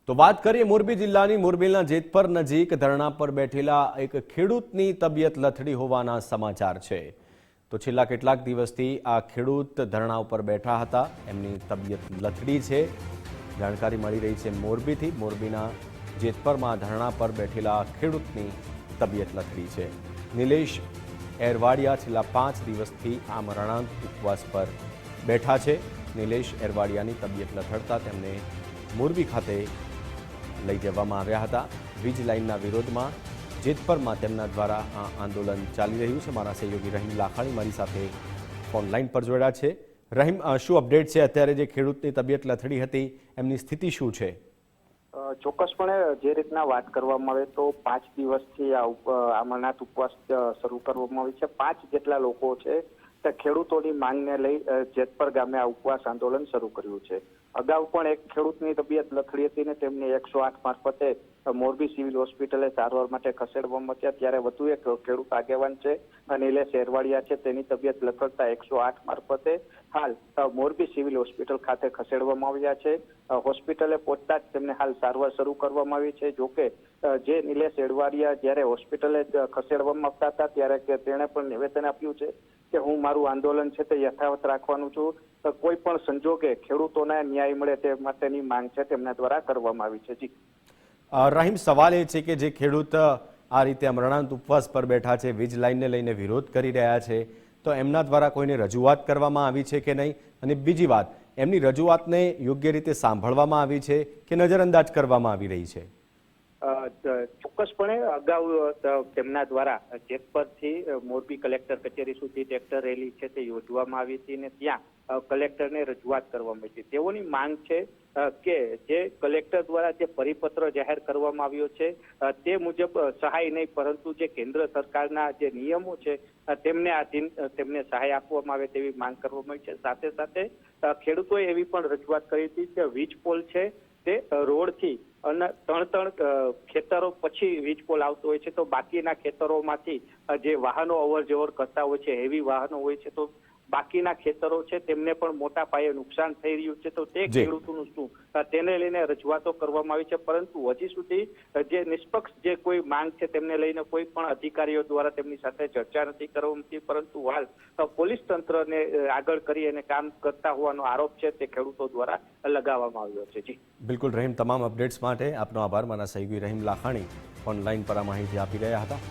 તો વાત કરીએ મોરબી જિલ્લાની મોરબીના જેતપર નજીક ધરણા પર બેઠેલા એક ખેડૂતની તબિયત લથડી હોવાના સમાચાર છે। તો છેલ્લા કેટલાક દિવસથી આ ખેડૂત ધરણા ઉપર બેઠા હતા, એમની તબિયત લથડી છે। જાણકારી મળી રહી છે મોરબીથી, મોરબીના જેતપરમાં ધરણા પર બેઠેલા ખેડૂતની તબિયત લથડી છે। નિલેશ એરવાડિયા છેલ્લા 5 દિવસથી આ મરણાંત ઉપવાસ પર બેઠા છે। નિલેશ એરવાડિયાની તબિયત લથડતા તેમને મોરબી ખાતે લઈ જવામાં આવ્યા હતા। વીજ લાઇનના વિરોધમાં જેતપરમાં તેમના દ્વારા આ આંદોલન ચાલી રહ્યું છે। મારા સહયોગી રહીમ લાખાણી મારી સાથે ફોન લાઇન પર જોડાયા છે। રહીમ, શું અપડેટ છે? અત્યારે જે ખેડૂતની તબિયત લથડી હતી એમની સ્થિતિ શું છે? ચોક્કસપણે જે રીતના વાત કરવામાં આવે તો 5 દિવસથી આ અમરનાથ ઉપવાસ શરૂ કરવામાં આવી છે। 5 જેટલા લોકો છે તે ખેડૂતોની માંગને લઈ જેતપર ગામે આ ઉપવાસ આંદોલન શરૂ કર્યું છે। અગાઉ પણ એક ખેડૂતની તબિયત લથડી હતી ને તેમને 108 મારફતે મોરબી સિવિલ હોસ્પિટલે સારવાર માટે ખસેડવામાં આવ્યા। ત્યારે વધુ એક ખેડૂત આગેવાન છે નિલેશ એરવાડિયા છે, તેની તબિયત લથડતા 108 મારફતે હાલ મોરબી સિવિલ હોસ્પિટલ ખાતે ખસેડવામાં આવ્યા છે। હોસ્પિટલે પહોંચતા જ તેમને હાલ સારવાર શરૂ કરવામાં આવી છે। જોકે જે નિલેશ એરવાડિયા જ્યારે હોસ્પિટલે ખસેડવામાં આવતા હતા ત્યારે તેણે પણ નિવેદન આપ્યું છે કે હું મારું આંદોલન છે તે યથાવત રાખવાનું છું। કોઈ પણ સંજોગે ખેડૂતોને ન્યાય મળે તે માટેની માંગ છે તેમના દ્વારા કરવામાં આવી છે। જી રહીમ, સવાલ એ છે કે જે ખેડૂત આ રીતે અમરણાંત ઉપવાસ પર બેઠા છે, વીજ લાઇનને લઈને વિરોધ કરી રહ્યા છે, તો એમના દ્વારા કોઈને રજૂઆત કરવામાં આવી છે કે નહીં? અને બીજી વાત, એમની રજૂઆતને યોગ્ય રીતે સાંભળવામાં આવી છે કે નજરઅંદાજ કરવામાં આવી રહી છે? ચોક્કસપણે અગાઉ તેમના દ્વારા જેતપરથી મોરબી કલેક્ટર કચેરી સુધી ટ્રેક્ટર રેલી છે તે યોજવામાં આવી હતી અને ત્યાં કલેક્ટરને રજૂઆત કરવામાં આવી હતી। તેઓની માંગ છે કે જે કલેક્ટર દ્વારા જે પરિપત્ર જાહેર કરવામાં આવ્યો છે તે મુજબ સહાય નહીં, પરંતુ જે કેન્દ્ર સરકારના જે નિયમો છે તેમને આધીન તેમને સહાય આપવામાં આવે તેવી માંગ કરવામાં આવી છે। સાથે સાથે ખેડૂતોએ એવી પણ રજૂઆત કરી હતી કે વીજ પોલ છે તે રોડથી અને ત્રણ ખેતરો પછી વીજ પોલ આવતો હોય છે, તો બાકીના ખેતરોમાંથી જે વાહનો અવર જવર કરતા હોય છે, હેવી વાહનો હોય છે, તો બાકીના ખેતરો છે તેમને પણ મોટા પાયે નુકસાન થઈ રહ્યું છે। તો તે ખેડૂતોનું શું, તેને લઈને રજૂઆતો કરવામાં આવી છે, પરંતુ હજી સુધી જે નિષ્પક્ષ જે કોઈ માંગ છે તેમને લઈને કોઈ પણ અધિકારીઓ દ્વારા તેમની સાથે ચર્ચા નથી કરવામાં, પરંતુ હાલ પોલીસ તંત્રને આગળ કરી અને કામ કરતા હોવાનો આરોપ છે તે ખેડૂતો દ્વારા લગાવવામાં આવ્યો છે। જી બિલકુલ રહીમ, તમામ અપડેટ્સ માટે આપનો આભાર। મારા સહયોગી રહીમ લાખાણી ઓનલાઈન પર આ માહિતી આપી રહ્યા હતા।